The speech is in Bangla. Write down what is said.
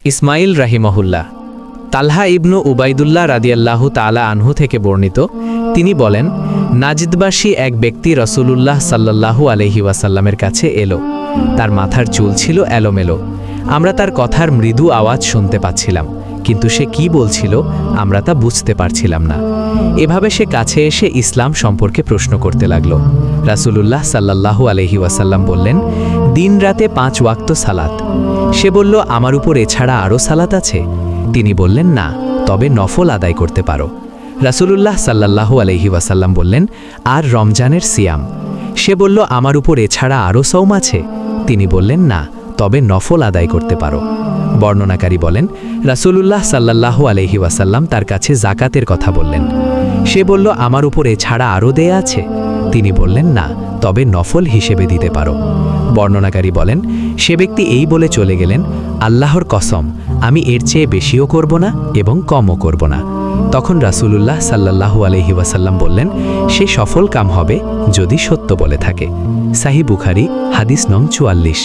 ইসমাইল রাহিমাহুল্লাহ। তালহা ইবনু উবাইদুল্লাহ রাদিয়াল্লাহু তাআলা আনহু থেকে বর্ণিত, তিনি বলেন, নাজিদবাসী এক ব্যক্তি রাসূলুল্লাহ সাল্লাল্লাহু আলাইহি ওয়াসাল্লামের কাছে এলো। তার মাথার চুল ছিল এলোমেলো। আমরা তার কথার মৃদু আওয়াজ শুনতে পাচ্ছিলাম, কিন্তু সে কি বলছিল আমরা তা বুঝতে পারছিলাম না। এভাবে সে কাছে এসে ইসলাম সম্পর্কে প্রশ্ন করতে লাগল। রাসূলুল্লাহ সাল্লাল্লাহু আলাইহি ওয়াসাল্লাম বললেন, দিন রাতে 5 ওয়াক্ত সালাত। সে বলল, আমার উপর এছাড়া আরও সালাত আছে? তিনি বললেন, না, তবে নফল আদায় করতে পারো। রাসূলুল্লাহ সাল্লাল্লাহু আলাইহি ওয়াসাল্লাম বললেন, আর রমজানের সিয়াম? সে বলল, আমার উপর এছাড়া আরও সওম আছে? তিনি বললেন, না, তবে নফল আদায় করতে পারো। বর্ণনাকারী বলেন, রাসূলুল্লাহ সাল্লাল্লাহু আলাইহি ওয়াসাল্লাম তার কাছে যাকাতের কথা বললেন। সে বলল, আমার উপর এছাড়া আরও দেয়া আছে? তিনি বললেন, না, তবে নফল হিসেবে দিতে পারো। বর্ণনাকারী বলেন, সে ব্যক্তি এই বলে চলে গেলেন, আল্লাহর কসম, আমি এর চেয়ে বেশিও করব না এবং কমও করব না। তখন রাসূলুল্লাহ সাল্লাল্লাহু আলাইহি ওয়াসাল্লাম বললেন, সে সফল কাম হবে যদি সত্য বলে থাকে। সাহিহ বুখারী, হাদিস নং 44।